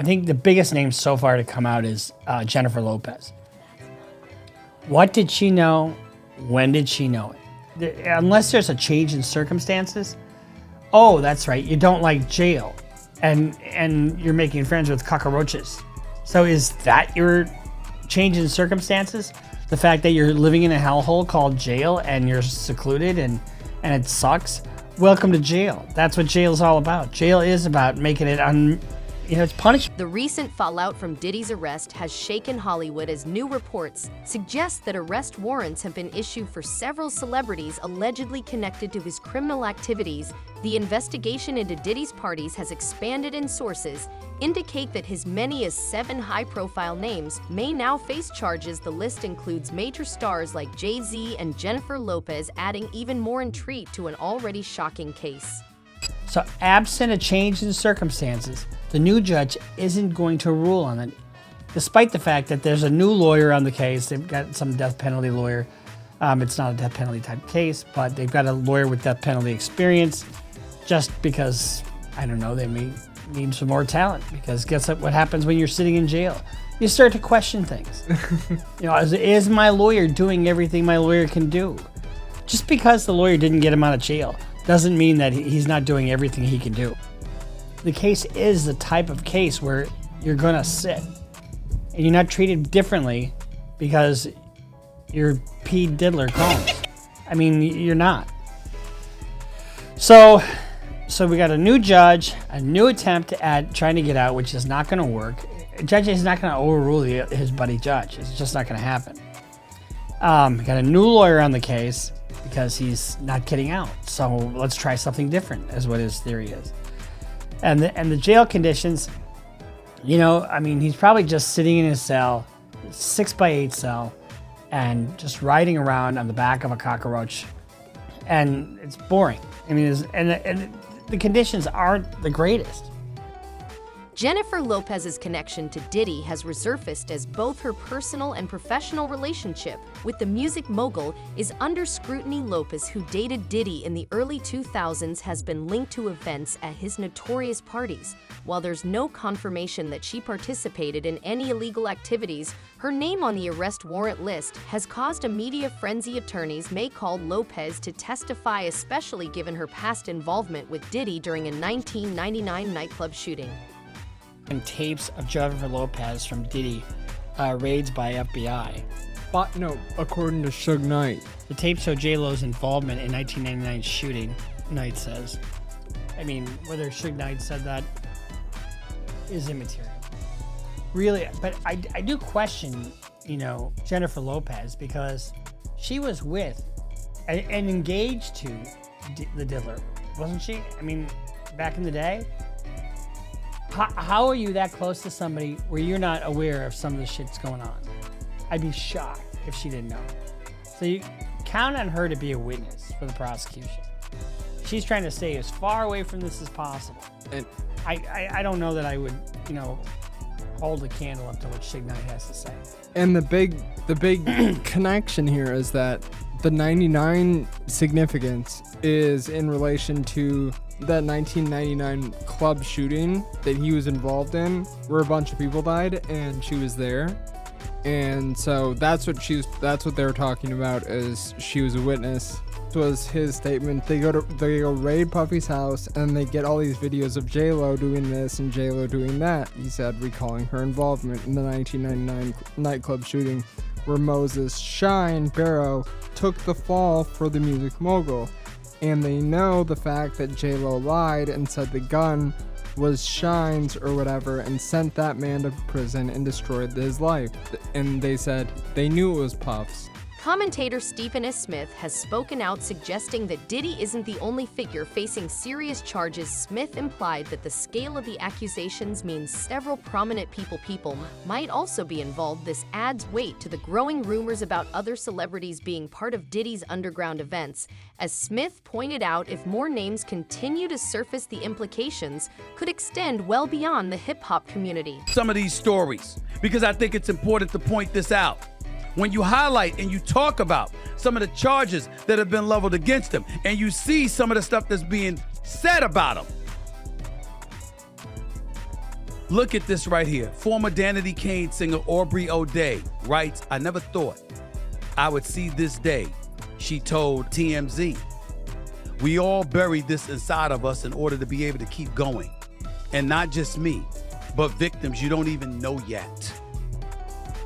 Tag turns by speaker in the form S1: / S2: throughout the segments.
S1: I think the biggest name so far to come out is Jennifer Lopez. What did she know? When did she know it? Unless there's a change in circumstances. Oh, that's right. You don't like jail, and you're making friends with cockroaches. So is that your change in circumstances? The fact that you're living in a hellhole called jail and you're secluded and it sucks? Welcome to jail. That's what jail is all about. Jail is about making it it's punishment.
S2: The recent fallout from Diddy's arrest has shaken Hollywood as new reports suggest that arrest warrants have been issued for several celebrities allegedly connected to his criminal activities. The investigation into Diddy's parties has expanded, and sources indicate that as many as 7 high-profile names may now face charges. The list includes major stars like Jay-Z and Jennifer Lopez, adding even more intrigue to an already shocking case.
S1: So absent a change in circumstances, the new judge isn't going to rule on it, despite the fact that there's a new lawyer on the case. They've got some death penalty lawyer. It's not a death penalty type case, but they've got a lawyer with death penalty experience just because, I don't know, they may need some more talent, because guess what happens when you're sitting in jail? You start to question things. Is my lawyer doing everything my lawyer can do? Just because the lawyer didn't get him out of jail doesn't mean that he's not doing everything he can do. The case is the type of case where you're gonna sit and you're not treated differently because you're P. Diddler Combs. I mean, you're not. So we got a new judge, a new attempt at trying to get out, which is not gonna work. A judge is not gonna overrule his buddy judge. It's just not gonna happen. We got a new lawyer on the case because he's not getting out. So let's try something different, is what his theory is. And the jail conditions, he's probably just sitting in his cell, 6x8 cell, and just riding around on the back of a cockroach, and it's boring. I mean, and the conditions aren't the greatest.
S2: Jennifer Lopez's connection to Diddy has resurfaced as both her personal and professional relationship with the music mogul is under scrutiny. Lopez, who dated Diddy in the early 2000s, has been linked to events at his notorious parties. While there's no confirmation that she participated in any illegal activities, her name on the arrest warrant list has caused a media frenzy. Attorneys may call Lopez to testify, especially given her past involvement with Diddy during a 1999 nightclub shooting.
S1: And tapes of Jennifer Lopez from Diddy raids by FBI.
S3: But no, according to Suge Knight.
S1: The tape show J-Lo's involvement in 1999 shooting, Knight says. I mean, whether Suge Knight said that is immaterial. Really, but I do question, Jennifer Lopez, because she was with and engaged to the Diddler, wasn't she? I mean, back in the day. How are you that close to somebody where you're not aware of some of the shit that's going on? I'd be shocked if she didn't know. So you count on her to be a witness for the prosecution. She's trying to stay as far away from this as possible. And I don't know that I would, hold a candle up to what Suge Knight has to say.
S3: And the big connection here is that the 99 significance is in relation to that 1999 club shooting that he was involved in, where a bunch of people died, and she was there. And so that's what they were talking about, as she was a witness. This was his statement. They go raid Puffy's house, and they get all these videos of J-Lo doing this and J-Lo doing that. He said, recalling her involvement in the 1999 nightclub shooting, where Moses Shine Barrow took the fall for the music mogul. And they know the fact that J-Lo lied and said the gun was Shine's or whatever, and sent that man to prison and destroyed his life. And they said they knew it was Puff's.
S2: Commentator Stephen S. Smith has spoken out, suggesting that Diddy isn't the only figure facing serious charges. Smith implied that the scale of the accusations means several prominent people might also be involved. This adds weight to the growing rumors about other celebrities being part of Diddy's underground events. As Smith pointed out, if more names continue to surface, the implications could extend well beyond the hip-hop community.
S4: Some of these stories, because I think it's important to point this out. When you highlight and you talk about some of the charges that have been leveled against him, and you see some of the stuff that's being said about him, Look at this right here. Former Danity Kane singer Aubrey O'Day writes, "I never thought I would see this day," she told TMZ. "We all buried this inside of us in order to be able to keep going. And not just me, but victims you don't even know yet.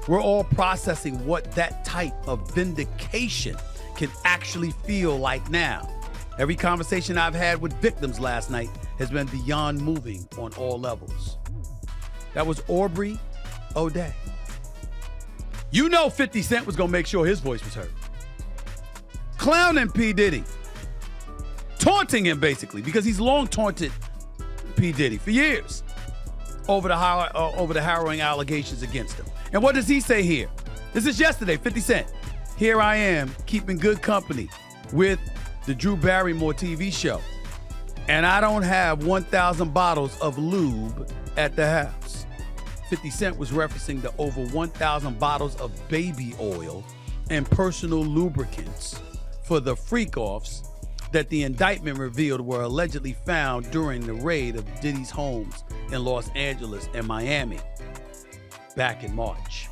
S4: We're all processing what that type of vindication can actually feel like now. Every conversation I've had with victims last night has been beyond moving on all levels." That was Aubrey O'Day. You know 50 Cent was gonna make sure his voice was heard. Clowning P. Diddy. Taunting him basically, because he's long taunted P. Diddy for years over the harrowing allegations against him. And what does he say here? This is yesterday, 50 Cent. "Here I am keeping good company with the Drew Barrymore TV show. And I don't have 1,000 bottles of lube at the house." 50 Cent was referencing the over 1,000 bottles of baby oil and personal lubricants for the freak-offs that the indictment revealed were allegedly found during the raid of Diddy's homes in Los Angeles and Miami back in March.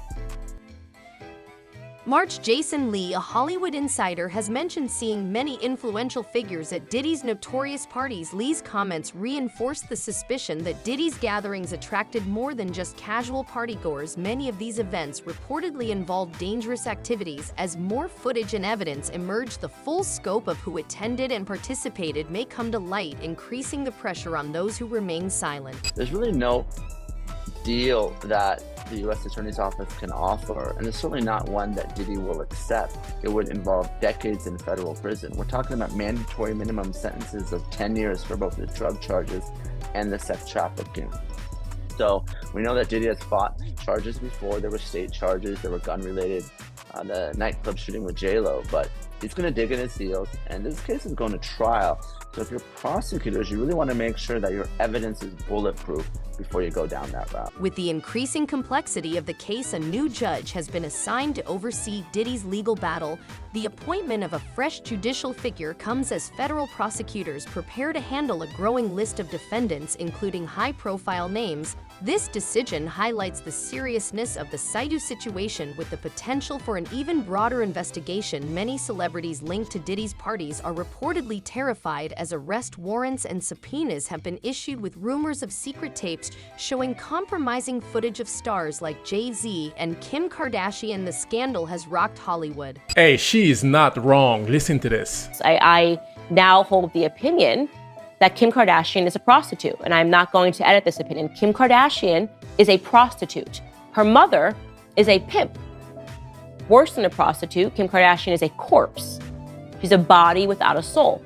S2: Jason Lee, a Hollywood insider, has mentioned seeing many influential figures at Diddy's notorious parties. Lee's comments reinforced the suspicion that Diddy's gatherings attracted more than just casual partygoers. Many of these events reportedly involved dangerous activities. As more footage and evidence emerged, the full scope of who attended and participated may come to light, increasing the pressure on those who remain silent.
S5: There's really no deal that the U.S. Attorney's Office can offer, and it's certainly not one that Diddy will accept. It would involve decades in federal prison. We're talking about mandatory minimum sentences of 10 years for both the drug charges and the sex trafficking. So we know that Diddy has fought charges before. There were state charges, there were gun-related, the nightclub shooting with J-Lo, but he's going to dig in his heels, and this case is going to trial. So if you're prosecutors, you really want to make sure that your evidence is bulletproof before you go down that route.
S2: With the increasing complexity of the case, a new judge has been assigned to oversee Diddy's legal battle. The appointment of a fresh judicial figure comes as federal prosecutors prepare to handle a growing list of defendants, including high-profile names. This decision highlights the seriousness of the Saidu situation, with the potential for an even broader investigation. Many celebrities linked to Diddy's parties are reportedly terrified, as arrest warrants and subpoenas have been issued with rumors of secret tapes showing compromising footage of stars like Jay-Z and Kim Kardashian. The scandal has rocked Hollywood.
S6: Hey, she is not wrong. Listen to this.
S7: I now hold the opinion that Kim Kardashian is a prostitute, and I'm not going to edit this opinion. Kim Kardashian is a prostitute. Her mother is a pimp. Worse than a prostitute, Kim Kardashian is a corpse. She's a body without a soul.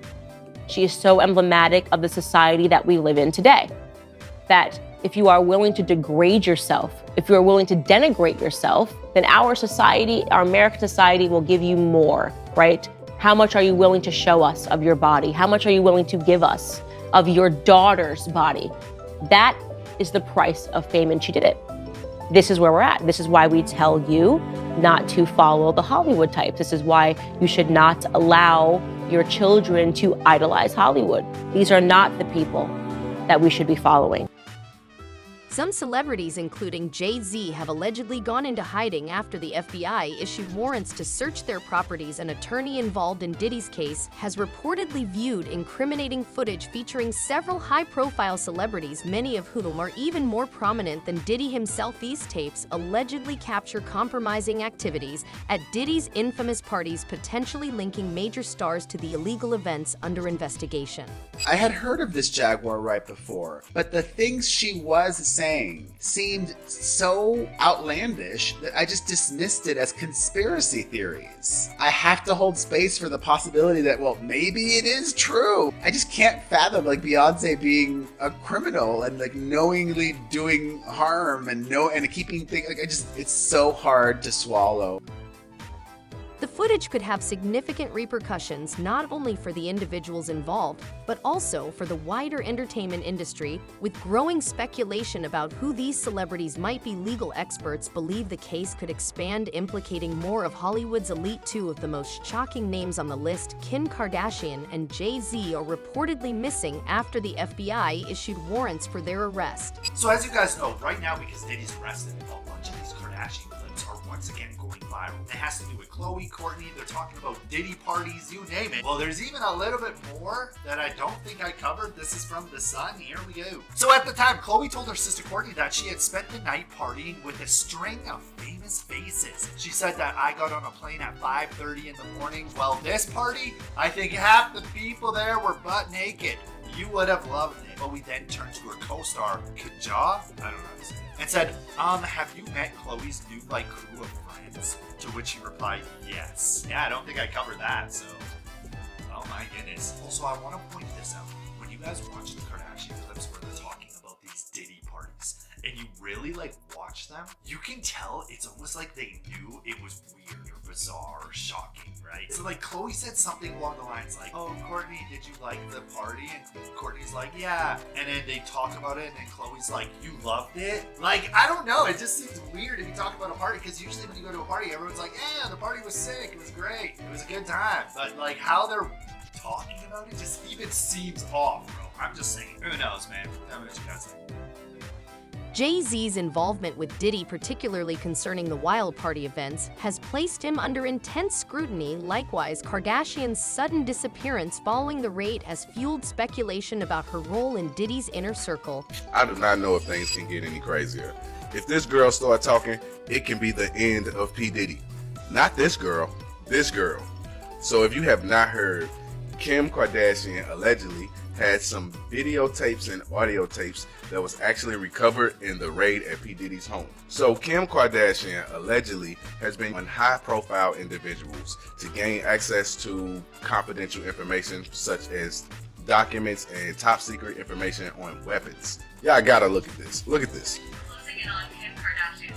S7: She is so emblematic of the society that we live in today, that if you are willing to degrade yourself, if you are willing to denigrate yourself, then our society, our American society, will give you more, right? How much are you willing to show us of your body? How much are you willing to give us of your daughter's body? That is the price of fame, and she did it. This is where we're at. This is why we tell you not to follow the Hollywood types. This is why you should not allow your children to idolize Hollywood. These are not the people that we should be following.
S2: Some celebrities, including Jay-Z, have allegedly gone into hiding after the FBI issued warrants to search their properties. An attorney involved in Diddy's case has reportedly viewed incriminating footage featuring several high-profile celebrities, many of whom are even more prominent than Diddy himself. These tapes allegedly capture compromising activities at Diddy's infamous parties, potentially linking major stars to the illegal events under investigation.
S8: I had heard of this Jaguar right before, but the things she was saying seemed so outlandish that I just dismissed it as conspiracy theories. I have to hold space for the possibility that, well, maybe it is true. I just can't fathom like Beyonce being a criminal and like knowingly doing harm and keeping things like it's so hard to swallow.
S2: The footage could have significant repercussions not only for the individuals involved, but also for the wider entertainment industry, with growing speculation about who these celebrities might be. Legal experts believe the case could expand, implicating more of Hollywood's elite. Two of the most shocking names on the list, Kim Kardashian and Jay-Z, are reportedly missing after the FBI issued warrants for their arrest.
S9: So as you guys know, right now, because Diddy's arrested, a bunch of these Kardashian clips are once again going viral. It has to do with Khloe, Kourtney, they're talking about Diddy parties, you name it. Well, there's even a little bit more that I don't think I covered. This is from The Sun, here we go. So at the time, Khloe told her sister Kourtney that she had spent the night partying with a string of famous faces. She said that I got on a plane at 5:30 in the morning. Well, this party, I think half the people there were butt naked. You would have loved it. But we then turned to her co-star, Kaja, I don't know how to say it, and said, have you met Khloe's new crew of friends? To which she replied, yes. Yeah, I don't think I covered that, so. Oh my goodness. Also, I want to point this out. When you guys watch the Kardashian clips where they're talking about these Diddy parties, and you really watch them, you can tell it's almost like they knew it was weird or bizarre or shocking, right? So Khloe said something along the lines like, oh, Kourtney, did you like the party? And Kourtney's like, yeah. And then they talk about it, and then Khloe's like, you loved it? I don't know. It just seems weird if you talk about a party, because usually when you go to a party, everyone's like, yeah, the party was sick. It was great. It was a good time. But how they're talking about it just even seems off, bro. I'm just saying. Who knows, man? Tell me what you guys think.
S2: Jay-Z's involvement with Diddy, particularly concerning the Wild Party events, has placed him under intense scrutiny. Likewise, Kardashian's sudden disappearance following the raid has fueled speculation about her role in Diddy's inner circle.
S10: I do not know if things can get any crazier. If this girl start talking, it can be the end of P. Diddy. Not this girl, this girl. So if you have not heard, Kim Kardashian allegedly had some videotapes and audio tapes that was actually recovered in the raid at P. Diddy's home. So Kim Kardashian allegedly has been on high-profile individuals to gain access to confidential information such as documents and top-secret information on weapons. Y'all gotta look at this. Look at this.
S11: Closing in on Kim Kardashian.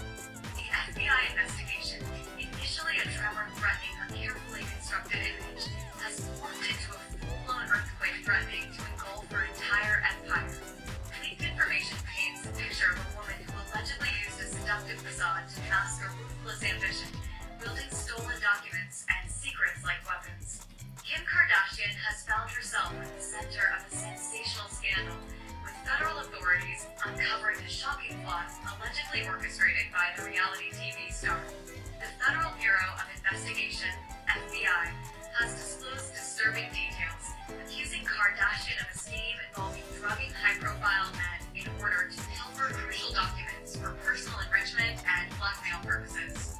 S11: The FBI investigation, initially a tremor threatening her carefully constructed image, has formed into a full-blown earthquake threatening to engulf her entire empire. Leaked information paints a picture of a woman who allegedly used a seductive facade to mask a ruthless ambition, wielding stolen documents and secrets like weapons. Kim Kardashian has found herself at the center of a sensational scandal, with federal authorities uncovering a shocking plot allegedly orchestrated by the reality TV star. The Federal Bureau of Investigation, FBI, has disclosed disturbing details, accusing Kardashian of a scheme involving drugging high-profile men in order to pilfer crucial documents for personal enrichment and blackmail purposes.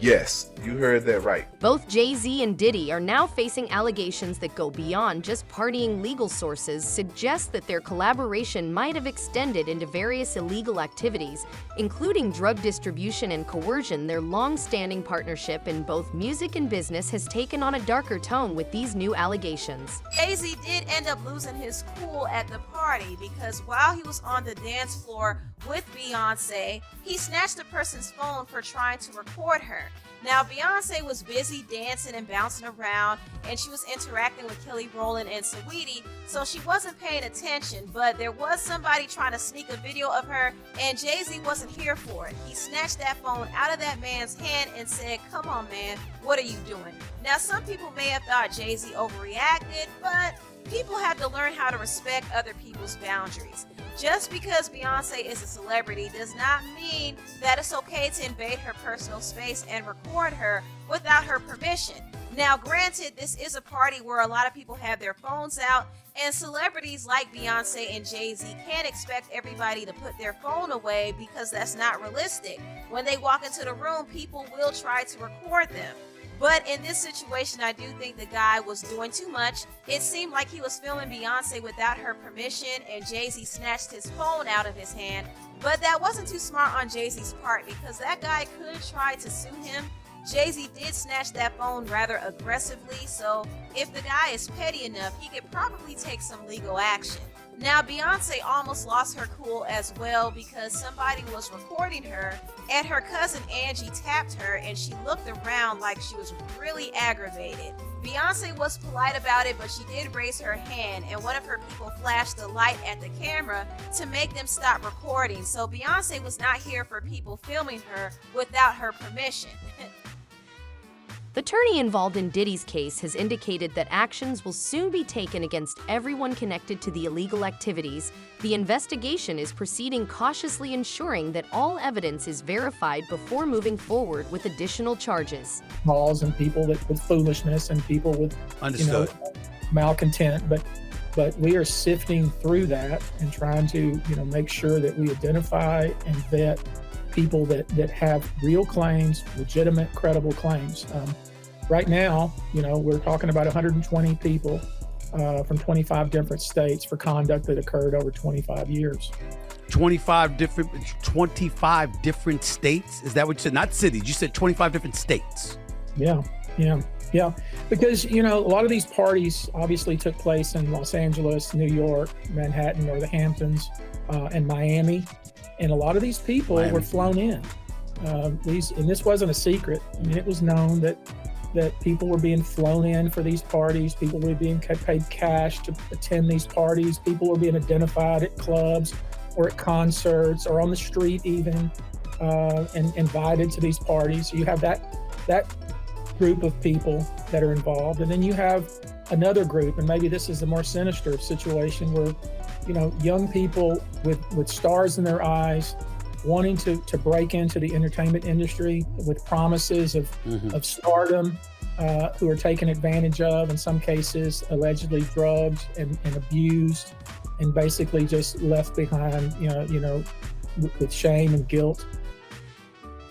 S10: Yes, you heard that right.
S2: Both Jay-Z and Diddy are now facing allegations that go beyond just partying. Legal sources suggest that their collaboration might have extended into various illegal activities, including drug distribution and coercion. Their long-standing partnership in both music and business has taken on a darker tone with these new allegations.
S12: Jay-Z did end up losing his cool at the party because while he was on the dance floor with Beyonce, he snatched a person's phone for trying to record her. Now, Beyonce was busy dancing and bouncing around, and she was interacting with Kelly Rowland and Saweetie, so she wasn't paying attention, but there was somebody trying to sneak a video of her, and Jay-Z wasn't here for it. He snatched that phone out of that man's hand and said, "Come on, man, what are you doing?" Now, some people may have thought Jay-Z overreacted, but people have to learn how to respect other people's boundaries. Just because Beyonce is a celebrity does not mean that it's okay to invade her personal space and record her without her permission. Now, granted, this is a party where a lot of people have their phones out, and celebrities like Beyonce and Jay-Z can't expect everybody to put their phone away because that's not realistic. When they walk into the room, people will try to record them. But in this situation, I do think the guy was doing too much. It seemed like he was filming Beyonce without her permission, and Jay-Z snatched his phone out of his hand. But that wasn't too smart on Jay-Z's part because that guy could try to sue him. Jay-Z did snatch that phone rather aggressively, so if the guy is petty enough, he could probably take some legal action. Now, Beyonce almost lost her cool as well because somebody was recording her and her cousin Angie tapped her and she looked around like she was really aggravated. Beyonce was polite about it, but she did raise her hand and one of her people flashed the light at the camera to make them stop recording. So Beyonce was not here for people filming her without her permission.
S2: The attorney involved in Diddy's case has indicated that actions will soon be taken against everyone connected to the illegal activities. The investigation is proceeding cautiously, ensuring that all evidence is verified before moving forward with additional charges.
S13: Laws and people with foolishness and people with malcontent, but we are sifting through that and trying to make sure that we identify and vet people that have real claims, legitimate, credible claims. Right now, we're talking about 120 people from 25 different states for conduct that occurred over 25 years.
S4: 25 different states? Is that what you said? Not cities. You said 25 different states.
S13: Yeah. Because, a lot of these parties obviously took place in Los Angeles, New York, Manhattan, or the Hamptons, and Miami. And a lot of these people were flown in. And this wasn't a secret. I mean, it was known that people were being flown in for these parties. People were being paid cash to attend these parties. People were being identified at clubs or at concerts or on the street even, and invited to these parties. So you have that group of people that are involved. And then you have another group, and maybe this is the more sinister situation where young people with stars in their eyes wanting to break into the entertainment industry with promises of stardom, who are taken advantage of, in some cases allegedly drugged and abused, and basically just left behind, with shame and guilt.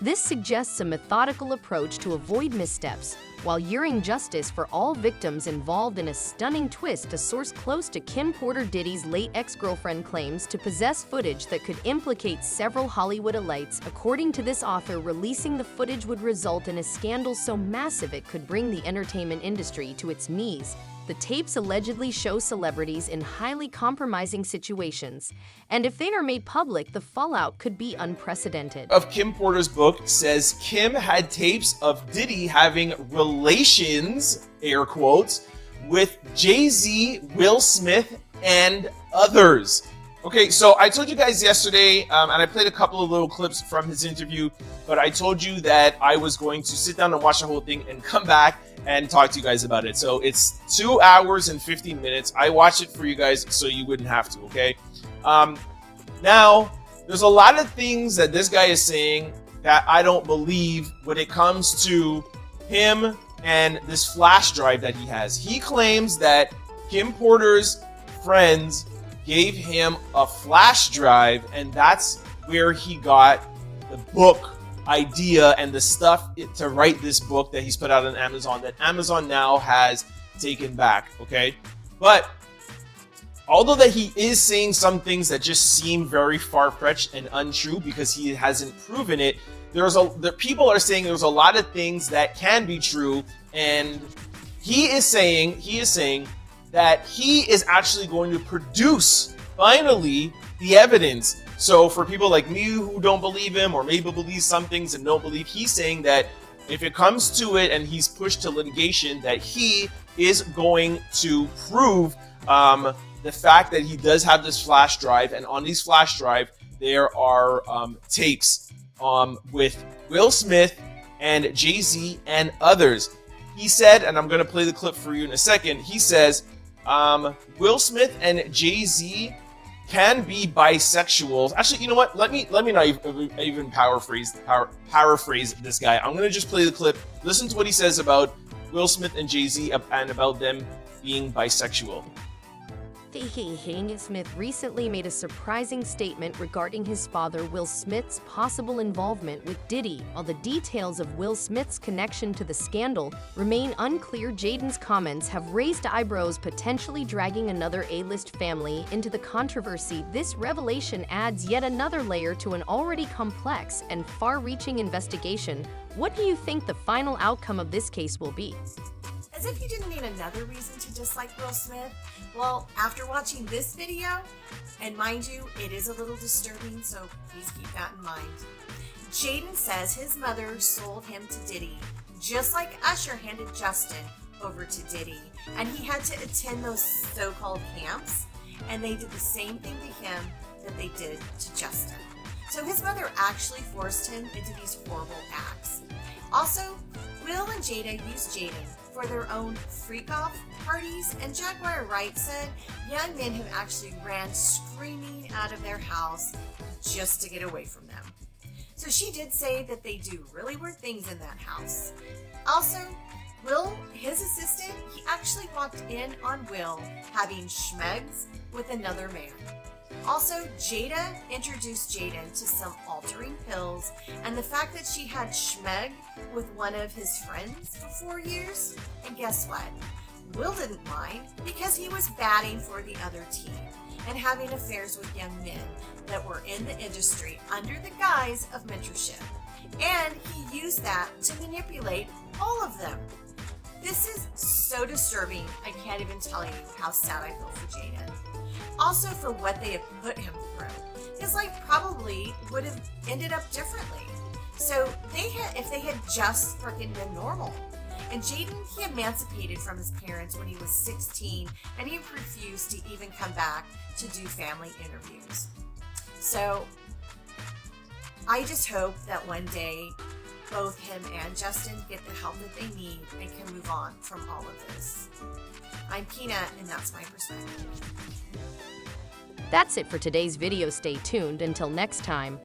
S2: This suggests a methodical approach to avoid missteps, while yearning justice for all victims involved. In a stunning twist, a source close to Kim Porter Diddy's late ex-girlfriend claims to possess footage that could implicate several Hollywood elites. According to this author, releasing the footage would result in a scandal so massive it could bring the entertainment industry to its knees. The tapes allegedly show celebrities in highly compromising situations, and if they are made public, the fallout could be unprecedented.
S14: Of Kim Porter's book says Kim had tapes of Diddy having relations, air quotes, with Jay-Z, Will Smith, and others. Okay, so I told you guys yesterday, and I played a couple of little clips from his interview, but I told you that I was going to sit down and watch the whole thing and come back and talk to you guys about it. So it's 2 hours and 15 minutes. I watched it for you guys so you wouldn't have to, okay? Now, there's a lot of things that this guy is saying that I don't believe when it comes to him and this flash drive that he has. He claims that Kim Porter's friends gave him a flash drive, and that's where he got the book idea and the stuff to write this book that he's put out on Amazon, that Amazon now has taken back, okay? But although that he is saying some things that just seem very far-fetched and untrue because he hasn't proven it, people are saying there's a lot of things that can be true, and he is saying that he is actually going to produce, finally, the evidence. So for people like me who don't believe him, or maybe believe some things and don't believe, he's saying that if it comes to it and he's pushed to litigation, that he is going to prove the fact that he does have this flash drive, and on these flash drive there are tapes with Will Smith and Jay-Z and others. He said, and I'm going to play the clip for you in a second, he says, Will Smith and Jay-Z can be bisexuals. Actually, you know what? Let me not even paraphrase this guy. I'm going to just play the clip. Listen to what he says about Will Smith and Jay-Z and about them being bisexual.
S2: Smith recently made a surprising statement regarding his father Will Smith's possible involvement with Diddy. While the details of Will Smith's connection to the scandal remain unclear, Jaden's comments have raised eyebrows, potentially dragging another A-list family into the controversy. This revelation adds yet another layer to an already complex and far-reaching investigation. What do you think the final outcome of this case will be?
S15: As if you didn't need another reason to dislike Will Smith. Well, after watching this video, and mind you, it is a little disturbing, so please keep that in mind. Jaden says his mother sold him to Diddy, just like Usher handed Justin over to Diddy, and he had to attend those so-called camps, and they did the same thing to him that they did to Justin. So his mother actually forced him into these horrible acts. Also, Will and Jada used Jaden for their own freak-off parties, and Jaguar Wright said young men have actually ran screaming out of their house just to get away from them. So she did say that they do really weird things in that house. Also, Will, his assistant, he actually walked in on Will having schmegs with another man. Also, Jada introduced Jaden to some altering pills, and the fact that she had schmeg with one of his friends for 4 years. And guess what? Will didn't mind because he was batting for the other team and having affairs with young men that were in the industry under the guise of mentorship. And he used that to manipulate all of them. This is so disturbing, I can't even tell you how sad I feel for Jaden. Also for what they have put him through. His life probably would have ended up differently. So if they had just freaking been normal. And Jaden, he emancipated from his parents when he was 16, and he refused to even come back to do family interviews. So I just hope that one day both him and Justin get the help that they need and can move on from all of this. I'm Peanut, and that's my perspective.
S2: That's it for today's video. Stay tuned until next time.